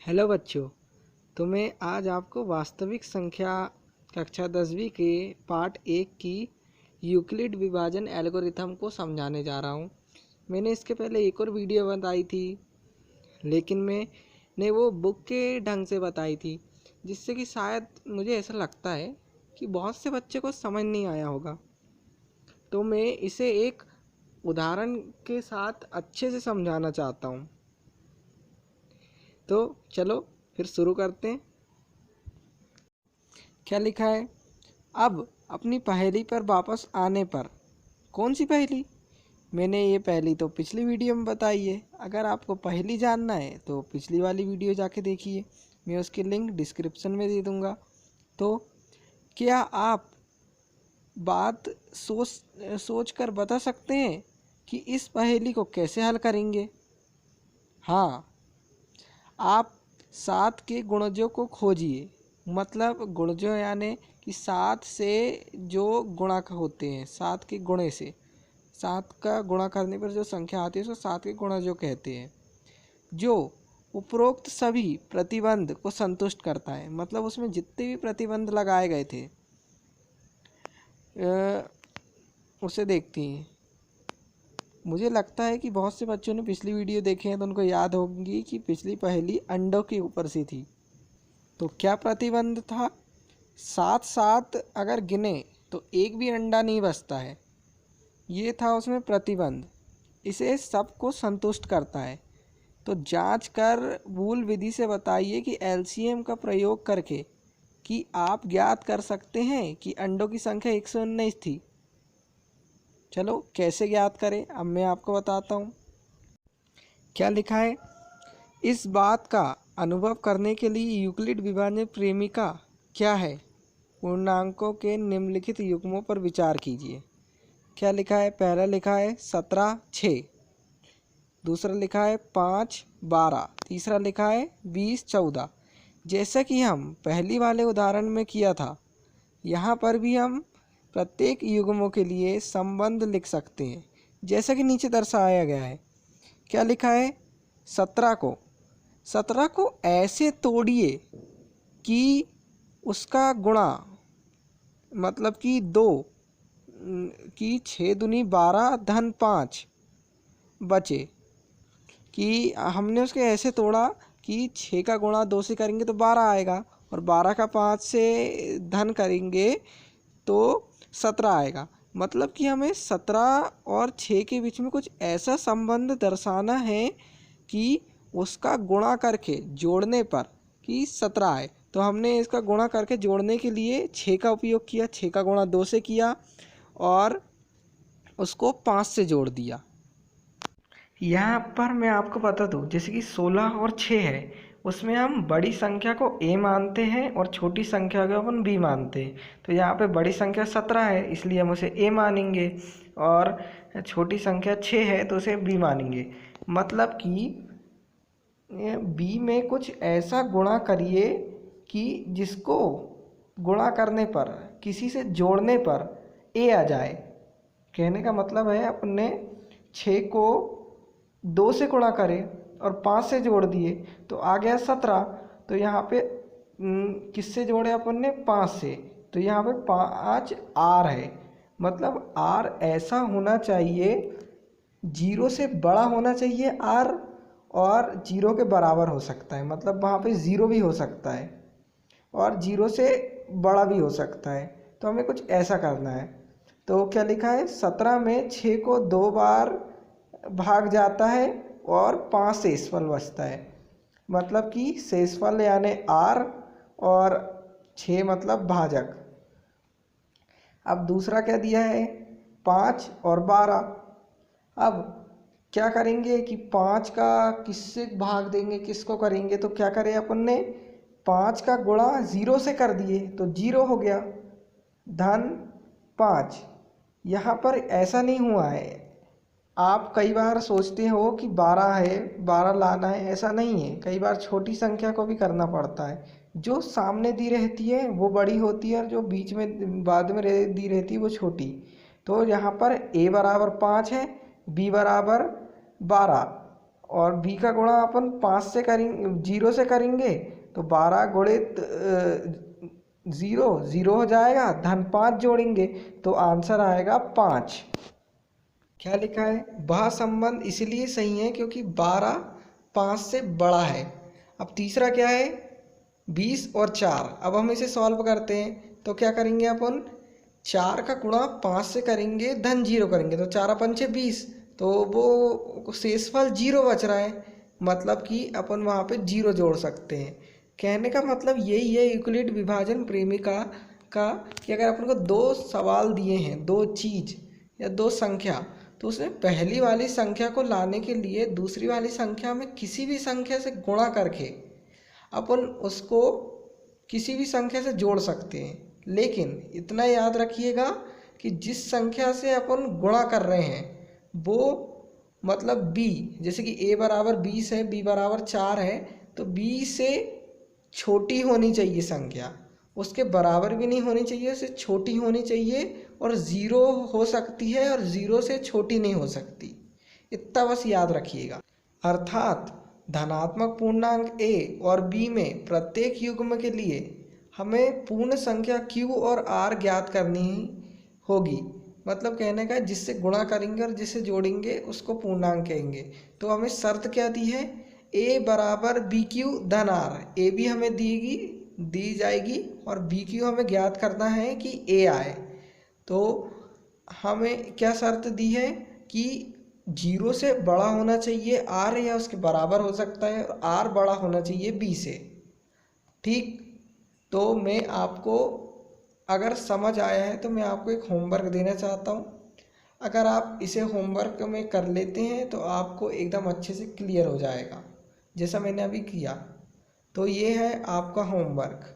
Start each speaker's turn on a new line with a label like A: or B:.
A: Hello बच्चों। तो मैं आज आपको वास्तविक संख्या कक्षा 10वीं के पार्ट 1 की यूक्लिड विभाजन एल्गोरिथम को समझाने जा रहा हूँ। मैंने इसके पहले एक और वीडियो बताई थी, लेकिन मैंने वो बुक के ढंग से बताई थी, जिससे कि शायद मुझे ऐसा लगता है कि बहुत से बच्चे को समझ नहीं आया होगा। तो मैं इसे एक उदाहरण के साथ अच्छे से समझाना चाहता हूँ। तो चलो फिर शुरू करते हैं। क्या लिखा है? अब अपनी पहेली पर वापस आने पर। कौन सी पहेली? मैंने ये पहेली तो पिछली वीडियो में बताई है। अगर आपको पहेली जानना है तो पिछली वाली वीडियो जाके देखिए, मैं उसकी लिंक डिस्क्रिप्शन में दे दूँगा। तो क्या आप बात सोच कर बता सकते हैं कि इस पहेली को कैसे हल करेंगे? हाँ, आप 7 के गुणजों को खोजिए। मतलब गुणजों यानी कि 7 से जो गुणक होते हैं, 7 के गुणे से 7 का गुणा करने पर जो संख्या आती है उसको 7 के गुणजों कहते हैं, जो उपरोक्त सभी प्रतिबंध को संतुष्ट करता है। मतलब उसमें जितने भी प्रतिबंध लगाए गए थे उसे देखती हैं। मुझे लगता है कि बहुत से बच्चों ने पिछली वीडियो देखे हैं तो उनको याद होगी कि पिछली पहेली अंडों के ऊपर से थी। तो क्या प्रतिबंध था? 7 7 अगर गिने तो एक भी अंडा नहीं बचता है, ये था उसमें प्रतिबंध। इसे सबको संतुष्ट करता है। तो जांच कर मूल विधि से बताइए कि एलसीएम का प्रयोग करके कि आप ज्ञात कर सकते हैं कि अंडों की संख्या 119 थी। चलो कैसे ज्ञात करें, अब मैं आपको बताता हूँ। क्या लिखा है? इस बात का अनुभव करने के लिए यूक्लिड विभाजन प्रेमिका क्या है? पूर्णांकों के निम्नलिखित युग्मों पर विचार कीजिए। क्या लिखा है? पहला लिखा है 17 6, दूसरा लिखा है 5 12, तीसरा लिखा है 20 14। जैसा कि हम पहली वाले उदाहरण में किया था, यहाँ पर भी हम प्रत्येक युग्मों के लिए संबंध लिख सकते हैं, जैसा कि नीचे दर्शाया गया है। क्या लिखा है? 17 को ऐसे तोड़िए कि उसका गुणा, मतलब कि 2 कि 6 दूनी 12 धन 5 बचे। कि हमने उसके ऐसे तोड़ा कि 6 का गुणा 2 से करेंगे तो 12 आएगा, और 12 का 5 से धन करेंगे तो 17 आएगा। मतलब कि हमें 17 और 6 के बीच में कुछ ऐसा संबंध दर्शाना है कि उसका गुणा करके जोड़ने पर कि 17 आए। तो हमने इसका गुणा करके जोड़ने के लिए 6 का उपयोग किया, 6 का गुणा 2 से किया और उसको 5 से जोड़ दिया। यहाँ पर मैं आपको बता दूँ, जैसे कि 16 और 6 है, उसमें हम बड़ी संख्या को a मानते हैं और छोटी संख्या को अपन b मानते हैं। तो यहाँ पे बड़ी संख्या 17 है इसलिए हम उसे a मानेंगे, और छोटी संख्या 6 है तो उसे b मानेंगे। मतलब कि b में कुछ ऐसा गुणा करिए कि जिसको गुणा करने पर, किसी से जोड़ने पर a आ जाए। कहने का मतलब है अपने 6 को 2 से गुणा करें और 5 से जोड़ दिए तो आ गया 17। तो यहाँ पे किससे जोड़े अपन ने? 5 से। तो यहाँ पे 5 आर है। मतलब आर ऐसा होना चाहिए, 0 से बड़ा होना चाहिए आर, और 0 के बराबर हो सकता है। मतलब वहाँ पे 0 भी हो सकता है और 0 से बड़ा भी हो सकता है। तो हमें कुछ ऐसा करना है। तो क्या लिखा है? 17 में 6 को 2 बार भाग जाता है और 5 शेषफल बचता है। मतलब कि शेषफल यानी आर, और 6 मतलब भाजक। अब दूसरा क्या दिया है? 5 और 12। अब क्या करेंगे कि 5 का किससे भाग देंगे, किसको करेंगे? तो क्या करें अपन ने? 5 का गुणा 0 से कर दिए तो 0 हो गया, धन 5। यहाँ पर ऐसा नहीं हुआ है। आप कई बार सोचते हो कि 12 है, 12 लाना है, ऐसा नहीं है। कई बार छोटी संख्या को भी करना पड़ता है। जो सामने दी रहती है वो बड़ी होती है और जो बीच में बाद में दी रहती है वो छोटी। तो यहाँ पर a बराबर 5 है, b बराबर 12 और बी का गुणा अपन 5 से करेंगे, 0 से करेंगे तो 12 गुणित 0 0 हो जाएगा, धन 5 जोड़ेंगे तो आंसर आएगा 5। क्या लिखा है? वह संबंध इसलिए सही है क्योंकि 12 5 से बड़ा है। अब तीसरा क्या है? 20 और 4। अब हम इसे सॉल्व करते हैं तो क्या करेंगे अपन? 4 का गुणा 5 से करेंगे, धन 0 करेंगे तो 4 पंचे 20, तो वो शेषफल 0 बच रहा है, मतलब कि अपन वहाँ पे 0 जोड़ सकते हैं। कहने का मतलब यही है यूक्लिड विभाजन प्रेमिका का, कि अगर अपन को दो सवाल दिए हैं, दो चीज़ या दो संख्या, तो उसमें पहली वाली संख्या को लाने के लिए दूसरी वाली संख्या में किसी भी संख्या से गुणा करके अपन उसको किसी भी संख्या से जोड़ सकते हैं। लेकिन इतना याद रखिएगा कि जिस संख्या से अपन गुणा कर रहे हैं वो मतलब b, जैसे कि a बराबर 20 है, b बराबर 4 है, तो b से छोटी होनी चाहिए संख्या, उसके बराबर भी नहीं होनी चाहिए, उससे छोटी होनी चाहिए, और 0 हो सकती है और 0 से छोटी नहीं हो सकती। इतना बस याद रखिएगा। अर्थात धनात्मक पूर्णांक a और b में प्रत्येक युग्म के लिए हमें पूर्ण संख्या q और r ज्ञात करनी होगी। मतलब कहने का जिससे गुणा करेंगे और जिससे जोड़ेंगे उसको पूर्णांक कहेंगे। तो हमें शर्त क्या दी है? a बराबर बी क्यू धन r। a भी हमें दी जाएगी और बी क्यू हमें ज्ञात करना है कि a आए। तो हमें क्या शर्त दी है कि 0 से बड़ा होना चाहिए r या उसके बराबर हो सकता है, और r बड़ा होना चाहिए b से। ठीक, तो मैं आपको, अगर समझ आया है तो मैं आपको एक होमवर्क देना चाहता हूँ। अगर आप इसे होमवर्क में कर लेते हैं तो आपको एकदम अच्छे से क्लियर हो जाएगा, जैसा मैंने अभी किया। तो ये है आपका होमवर्क।